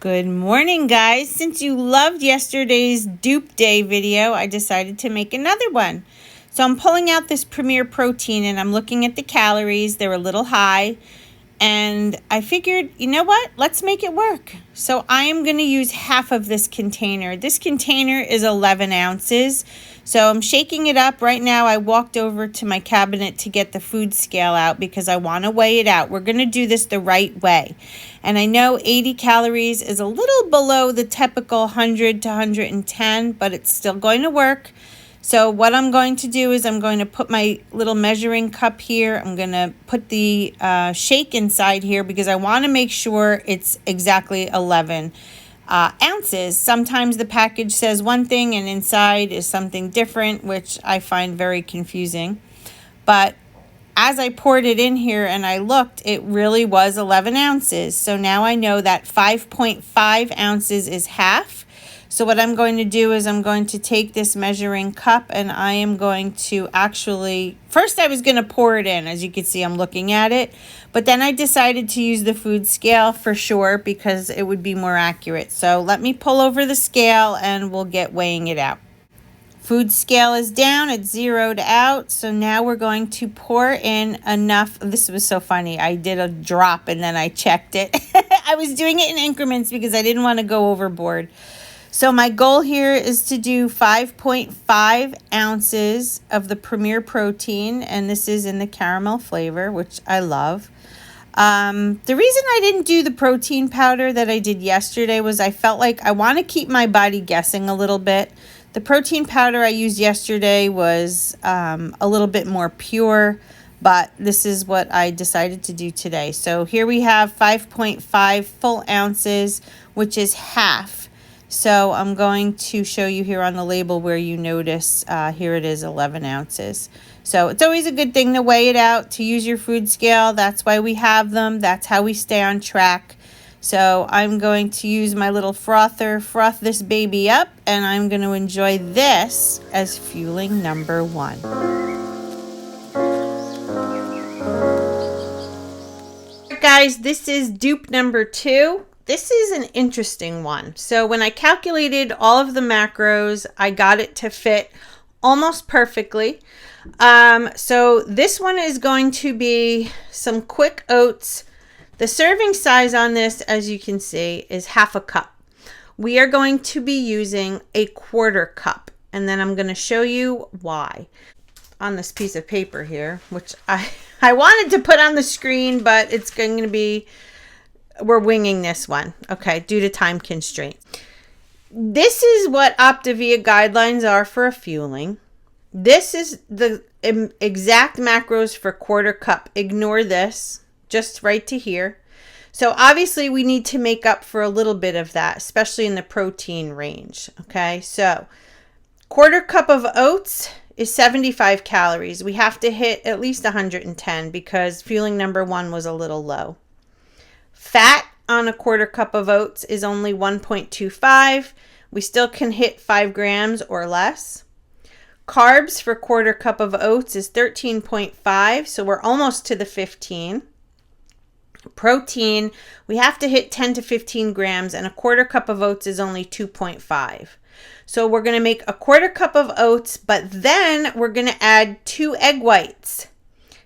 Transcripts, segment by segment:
Good morning, guys. Since you loved yesterday's Dupe Day video, I decided to make another one. So I'm pulling out this Premier Protein and I'm looking at the calories. They're a little high. And I figured, you know what? Let's make it work. So I am going to use half of this container. This container is 11 ounces. So I'm shaking it up. Right now, I walked over to my cabinet to get the food scale out because I want to weigh it out. We're going to do this the right way. And I know 80 calories is a little below the typical 100 to 110, but it's still going to work. So what I'm going to do is I'm going to put my little measuring cup here. I'm going to put the shake inside here because I want to make sure it's exactly 11 ounces. Sometimes the package says one thing and inside is something different, which I find very confusing. But as I poured it in here and I looked, it really was 11 ounces. So now I know that 5.5 ounces is half. So what I'm going to do is I'm going to take this measuring cup and I am going to actually, first I was going to pour it in. As you can see, I'm looking at it. But then I decided to use the food scale for sure because it would be more accurate. So let me pull over the scale and we'll get weighing it out. Food scale is down, it's zeroed out. So now we're going to pour in enough. This was so funny. I did a drop and then I checked it. I was doing it in increments because I didn't want to go overboard. So my goal here is to do 5.5 ounces of the Premier Protein, and this is in the caramel flavor, which I love. The reason I didn't do the protein powder that I did yesterday was I felt like I want to keep my body guessing a little bit. The protein powder I used yesterday was a little bit more pure, but this is what I decided to do today. So here we have 5.5 full ounces, which is half. So I'm going to show you here on the label where you notice here it is 11 ounces. So it's always a good thing to weigh it out, to use your food scale. That's why we have them. That's how we stay on track. So I'm going to use my little frother, froth this baby up, and I'm going to enjoy this as fueling number 1. Guys, this is dupe number 2. This is an interesting one. So when I calculated all of the macros, I got it to fit almost perfectly. So this one is going to be some quick oats. The serving size on this, as you can see, is half a cup. We are going to be using a 1/4 cup, and then I'm going to show you why on this piece of paper here, which I wanted to put on the screen, but it's going to be, we're winging this one, okay, due to time constraint. This is what Optavia guidelines are for a fueling. This is the exact macros for 1/4 cup. Ignore this, just right to here. So obviously we need to make up for a little bit of that, especially in the protein range, okay? So 1/4 cup of oats is 75 calories. We have to hit at least 110 because fueling number 1 was a little low. Fat on a 1/4 cup of oats is only 1.25. We still can hit 5 grams or less. Carbs for 1/4 cup of oats is 13.5, so we're almost to the 15. Protein, we have to hit 10 to 15 grams, and a 1/4 cup of oats is only 2.5. So we're going to make a 1/4 cup of oats, but then we're going to add 2 egg whites.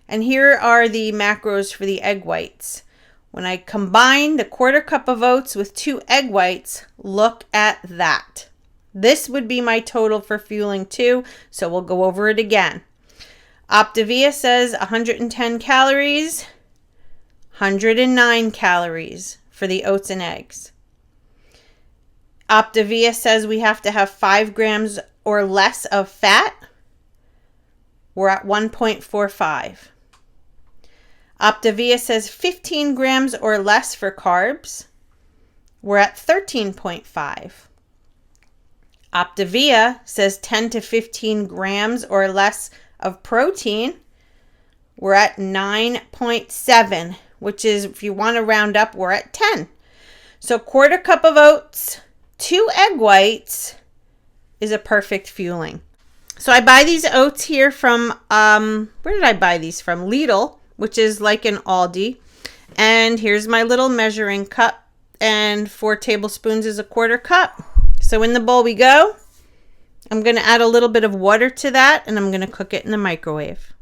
And here are the macros for the egg whites. When I combine the 1/4 cup of oats with 2 egg whites, look at that. This would be my total for fueling 2, so we'll go over it again. Optavia says 110 calories, 109 calories for the oats and eggs. Optavia says we have to have 5 grams or less of fat. We're at 1.45. Optavia says 15 grams or less for carbs. We're at 13.5. Optavia says 10 to 15 grams or less of protein. We're at 9.7, which is, if you want to round up, we're at 10. So 1/4 cup of oats, 2 egg whites is a perfect fueling. So I buy these oats here from, where did I buy these from? Lidl, which is like an Aldi. And here's my little measuring cup. and 4 tablespoons is a 1/4 cup. So in the bowl we go. I'm going to add a little bit of water to that, and I'm going to cook it in the microwave.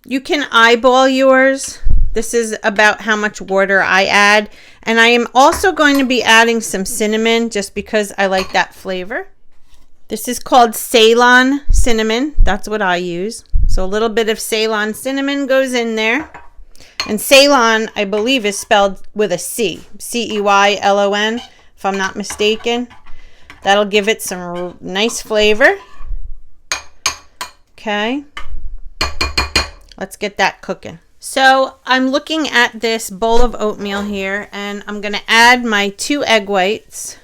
You can eyeball yours. This is about how much water I add. And I am also going to be adding some cinnamon just because I like that flavor. This is called Ceylon cinnamon. That's what I use. So a little bit of Ceylon cinnamon goes in there. And Ceylon, I believe, is spelled with a C. C-E-Y-L-O-N, if I'm not mistaken. That'll give it some nice flavor. Okay. Let's get that cooking. So I'm looking at this bowl of oatmeal here, and I'm going to add my 2 egg whites.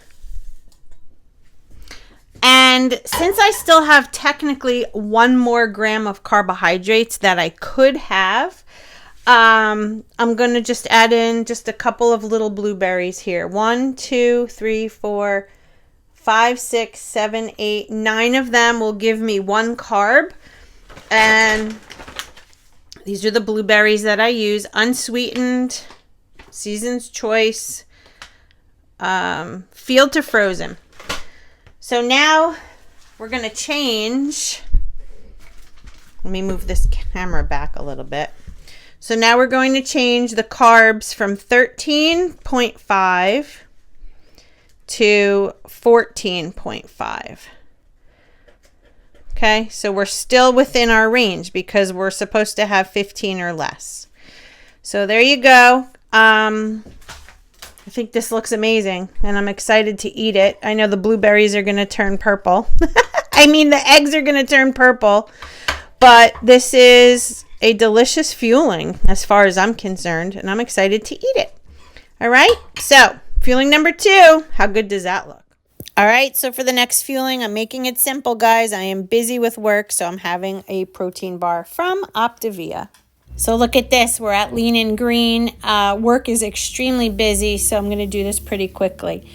And since I still have technically 1 more gram of carbohydrates that I could have, I'm going to just add in just a couple of little blueberries here. 1, 2, 3, 4, 5, 6, 7, 8, 9 of them will give me 1 carb. And these are the blueberries that I use, unsweetened, Season's Choice, field to frozen. So now we're going to change. Let me move this camera back a little bit. So now we're going to change the carbs from 13.5 to 14.5. Okay, so we're still within our range because we're supposed to have 15 or less. So there you go. I think this looks amazing, and I'm excited to eat it. I know the blueberries are going to turn purple. I mean, the eggs are going to turn purple, but this is a delicious fueling as far as I'm concerned, and I'm excited to eat it. All right, so fueling number 2, how good does that look? All right, so for the next fueling, I'm making it simple, guys. I am busy with work, so I'm having a protein bar from Optavia. So look at this. We're at Lean and Green. Work is extremely busy, so I'm going to do this pretty quickly.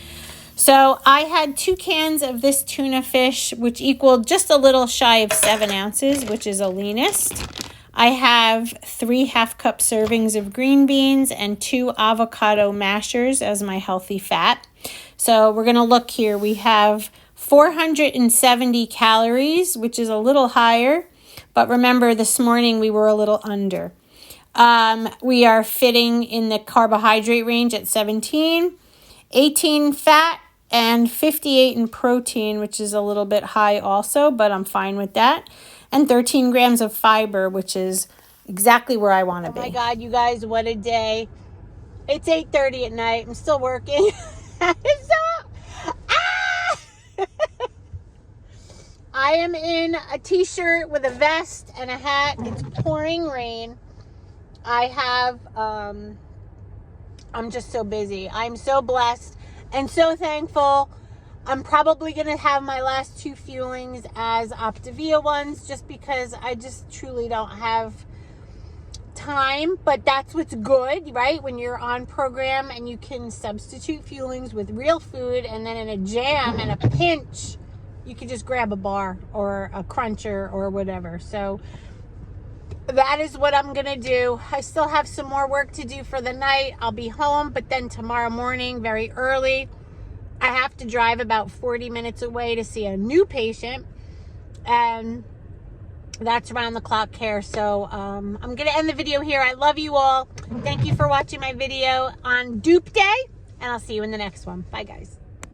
So I had 2 cans of this tuna fish, which equaled just a little shy of 7 ounces, which is a leanest. I have 3 half-cup servings of green beans and 2 avocado mashers as my healthy fat. So we're going to look here. We have 470 calories, which is a little higher. But remember, this morning we were a little under. We are fitting in the carbohydrate range at 17, 18 fat, and 58 in protein, which is a little bit high also, but I'm fine with that. And 13 grams of fiber, which is exactly where I want to be. Oh my God, you guys, what a day. It's 8:30 at night. I'm still working. I am in a t-shirt with a vest and a hat. It's pouring rain. I have, I'm just so busy. I'm so blessed and so thankful. I'm probably going to have my last 2 fuelings as Optavia ones just because I just truly don't have time. But that's what's good, right? When you're on program and you can substitute fuelings with real food, and then in a jam and a pinch, you can just grab a bar or a cruncher or whatever. So that is what I'm going to do. I still have some more work to do for the night. I'll be home, but then tomorrow morning, very early, I have to drive about 40 minutes away to see a new patient. And that's around the clock care. So I'm going to end the video here. I love you all. Thank you for watching my video on Dupe Day. And I'll see you in the next one. Bye, guys.